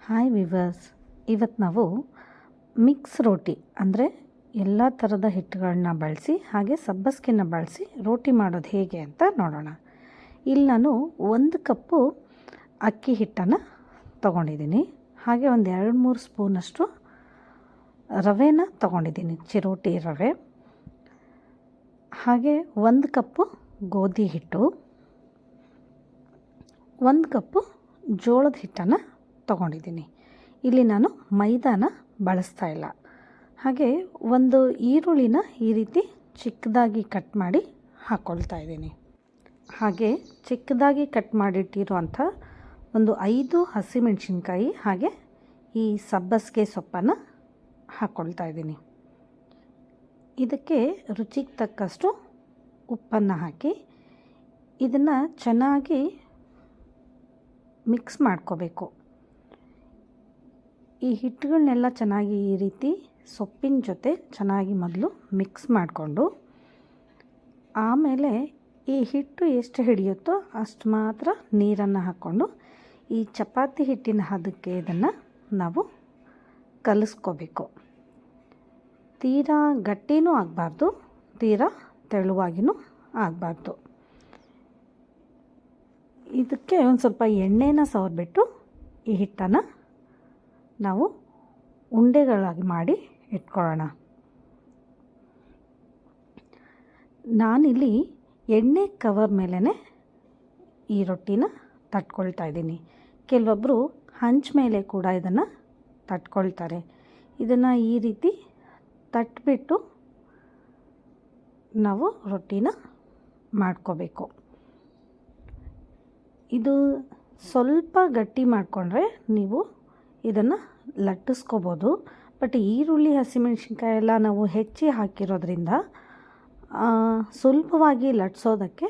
Hi viewers, ಇವತ್ತು ನಾವು mix ರೋಟಿ ಅಂದರೆ ಎಲ್ಲ ಥರದ ಹಿಟ್ಟುಗಳನ್ನ ಬಳಸಿ ಹಾಗೆ ಸಬ್ಬಸಿಗೆನ ಬಳಸಿ ರೋಟಿ ಮಾಡೋದು ಹೇಗೆ ಅಂತ ನೋಡೋಣ. ಇಲ್ಲಿ ನಾನು 1 ಕಪ್ಪು ಅಕ್ಕಿ ಹಿಟ್ಟನ್ನು ತೊಗೊಂಡಿದ್ದೀನಿ. ಹಾಗೆ ಒಂದು 2-3 ಸ್ಪೂನಷ್ಟು ರವೆನ ತೊಗೊಂಡಿದ್ದೀನಿ, ಚಿರೋಟಿ ರವೆ. ಹಾಗೆ 1 ಕಪ್ಪು ಗೋಧಿ ಹಿಟ್ಟು, 1 ಕಪ್ಪು ಜೋಳದ ಹಿಟ್ಟನ್ನು ತೊಗೊಂಡಿದ್ದೀನಿ. ಇಲ್ಲಿ ನಾನು ಮೈದಾನ ಬಳಸ್ತಾ ಇಲ್ಲ. ಹಾಗೆ ಒಂದು ಈರುಳ್ಳಿನ ಈ ರೀತಿ ಚಿಕ್ಕದಾಗಿ ಕಟ್ ಮಾಡಿ ಹಾಕ್ಕೊಳ್ತಾ ಇದ್ದೀನಿ. ಹಾಗೆ ಚಿಕ್ಕದಾಗಿ ಕಟ್ ಮಾಡಿಟ್ಟಿರುವಂಥ ಒಂದು 5 ಹಸಿಮೆಣಸಿನ್ಕಾಯಿ ಹಾಗೆ ಈ ಸಬ್ಬಸಿಗೆ ಸೊಪ್ಪನ್ನು ಹಾಕ್ಕೊಳ್ತಾ ಇದ್ದೀನಿ. ಇದಕ್ಕೆ ರುಚಿಗೆ ತಕ್ಕಷ್ಟು ಉಪ್ಪನ್ನು ಹಾಕಿ ಇದನ್ನು ಚೆನ್ನಾಗಿ ಮಿಕ್ಸ್ ಮಾಡ್ಕೋಬೇಕು. ಈ ಹಿಟ್ಟುಗಳನ್ನೆಲ್ಲ ಚೆನ್ನಾಗಿ ಈ ರೀತಿ ಸೊಪ್ಪಿನ ಜೊತೆ ಚೆನ್ನಾಗಿ ಮೊದಲು ಮಿಕ್ಸ್ ಮಾಡಿಕೊಂಡು ಆಮೇಲೆ ಈ ಹಿಟ್ಟು ಎಷ್ಟು ಹಿಡಿಯುತ್ತೋ ಅಷ್ಟು ಮಾತ್ರ ನೀರನ್ನು ಹಾಕ್ಕೊಂಡು ಈ ಚಪಾತಿ ಹಿಟ್ಟಿನ ಹದಕ್ಕೆ ಇದನ್ನು ನಾವು ಕಲಿಸ್ಕೋಬೇಕು. ತೀರಾ ಗಟ್ಟಿನೂ ಆಗಬಾರ್ದು, ತೀರಾ ತೆಳುವಾಗಿಯೂ ಆಗಬಾರ್ದು. ಇದಕ್ಕೆ ಒಂದು ಸ್ವಲ್ಪ ಎಣ್ಣೆನ ಸವರ್ಬಿಟ್ಟು ಈ ಹಿಟ್ಟನ್ನು ನಾವು ಉಂಡೆಗಳಾಗಿ ಮಾಡಿ ಇಟ್ಕೊಳ್ಳೋಣ. ನಾನಿಲ್ಲಿ ಎಣ್ಣೆ ಕವರ್ ಮೇಲೇ ಈ ರೊಟ್ಟಿನ ತಟ್ಕೊಳ್ತಾ ಇದ್ದೀನಿ. ಕೆಲವೊಬ್ಬರು ಹಂಚ ಮೇಲೆ ಕೂಡ ಇದನ್ನು ತಟ್ಕೊಳ್ತಾರೆ. ಇದನ್ನು ಈ ರೀತಿ ತಟ್ಬಿಟ್ಟು ನಾವು ರೊಟ್ಟಿನ ಮಾಡ್ಕೋಬೇಕು. ಇದು ಸ್ವಲ್ಪ ಗಟ್ಟಿ ಮಾಡಿಕೊಂಡ್ರೆ ನೀವು ಇದನ್ನು ಲಟ್ಟಿಸ್ಕೋಬೋದು. ಬಟ್ ಈರುಳ್ಳಿ ಹಸಿಮೆಣಸಿನ್ಕಾಯಿ ಎಲ್ಲ ನಾವು ಹೆಚ್ಚಿ ಹಾಕಿರೋದ್ರಿಂದ ಸುಲಭವಾಗಿ ಲಟ್ಸೋದಕ್ಕೆ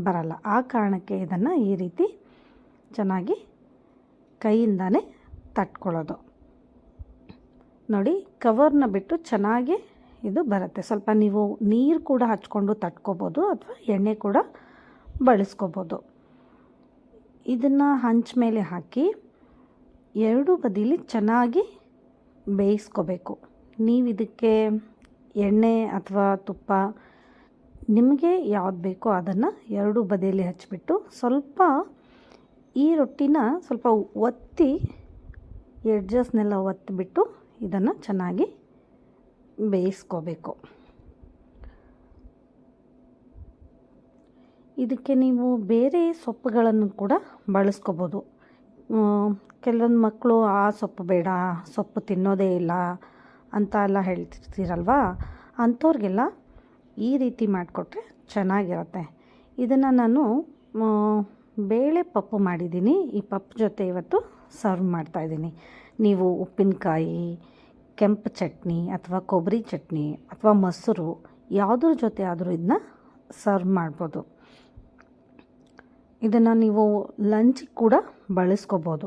ಬರಲ್ಲ. ಆ ಕಾರಣಕ್ಕೆ ಇದನ್ನು ಈ ರೀತಿ ಚೆನ್ನಾಗಿ ಕೈಯಿಂದನೇ ತಟ್ಕೊಳ್ಳೋದು. ನೋಡಿ, ಕವರ್ನ ಬಿಟ್ಟು ಚೆನ್ನಾಗಿ ಇದು ಬರುತ್ತೆ. ಸ್ವಲ್ಪ ನೀವು ನೀರು ಕೂಡ ಹಚ್ಕೊಂಡು ತಟ್ಕೋಬೋದು ಅಥವಾ ಎಣ್ಣೆ ಕೂಡ ಬಳಸ್ಕೋಬೋದು. ಇದನ್ನು ಹಂಚ ಮೇಲೆ ಹಾಕಿ 2 ಬದಿಲಿ ಚೆನ್ನಾಗಿ ಬೇಯಿಸ್ಕೋಬೇಕು. ನೀವು ಇದಕ್ಕೆ ಎಣ್ಣೆ ಅಥವಾ ತುಪ್ಪ ನಿಮಗೆ ಯಾವ್ದು ಬೇಕೋ ಅದನ್ನು 2 ಬದಿಯಲ್ಲಿ ಹಚ್ಚಿಬಿಟ್ಟು ಸ್ವಲ್ಪ ಈ ರೊಟ್ಟಿನ ಸ್ವಲ್ಪ ಒತ್ತಿ ಎಡ್ಜಸ್ನೆಲ್ಲ ಒತ್ತಿಬಿಟ್ಟು ಇದನ್ನು ಚೆನ್ನಾಗಿ ಬೇಯಿಸ್ಕೋಬೇಕು. ಇದಕ್ಕೆ ನೀವು ಬೇರೆ ಸೊಪ್ಪುಗಳನ್ನು ಕೂಡ ಬಳಸ್ಕೋಬೋದು. ಕೆಲವೊಂದು ಮಕ್ಕಳು ಆ ಸೊಪ್ಪು ಬೇಡ, ಸೊಪ್ಪು ತಿನ್ನೋದೇ ಇಲ್ಲ ಅಂತ ಎಲ್ಲ ಹೇಳ್ತಿರ್ತೀರಲ್ವ, ಅಂಥವ್ರಿಗೆಲ್ಲ ಈ ರೀತಿ ಮಾಡಿಕೊಟ್ರೆ ಚೆನ್ನಾಗಿರುತ್ತೆ. ಇದನ್ನು ನಾನು ಬೇಳೆ ಪಪ್ಪು ಮಾಡಿದ್ದೀನಿ. ಈ ಪಪ್ಪು ಜೊತೆ ಇವತ್ತು ಸರ್ವ್ ಮಾಡ್ತಾಯಿದ್ದೀನಿ. ನೀವು ಉಪ್ಪಿನಕಾಯಿ, ಕೆಂಪು ಚಟ್ನಿ ಅಥವಾ ಕೊಬ್ಬರಿ ಚಟ್ನಿ ಅಥವಾ ಮೊಸರು ಯಾವುದ್ರ ಜೊತೆ ಆದರೂ ಇದನ್ನ ಸರ್ವ್ ಮಾಡ್ಬೋದು. ಇದನ್ನು ನೀವು ಲಂಚಿಗೆ ಕೂಡ ಬಳಸ್ಕೋಬೋದು,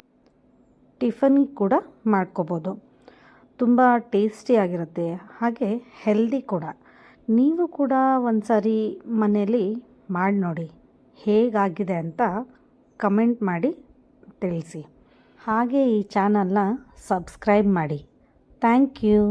ಟಿಫನ್ಗೆ ಕೂಡ ಮಾಡ್ಕೋಬೋದು. ತುಂಬ ಟೇಸ್ಟಿಯಾಗಿರುತ್ತೆ, ಹಾಗೆ ಹೆಲ್ದಿ ಕೂಡ. ನೀವು ಕೂಡ ಒಂದು ಸಾರಿ ಮನೆಯಲ್ಲಿ ಮಾಡಿ ನೋಡಿ, ಹೇಗಾಗಿದೆ ಅಂತ ಕಮೆಂಟ್ ಮಾಡಿ ತಿಳಿಸಿ. ಹಾಗೆ ಈ ಚಾನಲ್ನ ಸಬ್ಸ್ಕ್ರೈಬ್ ಮಾಡಿ. Thank you.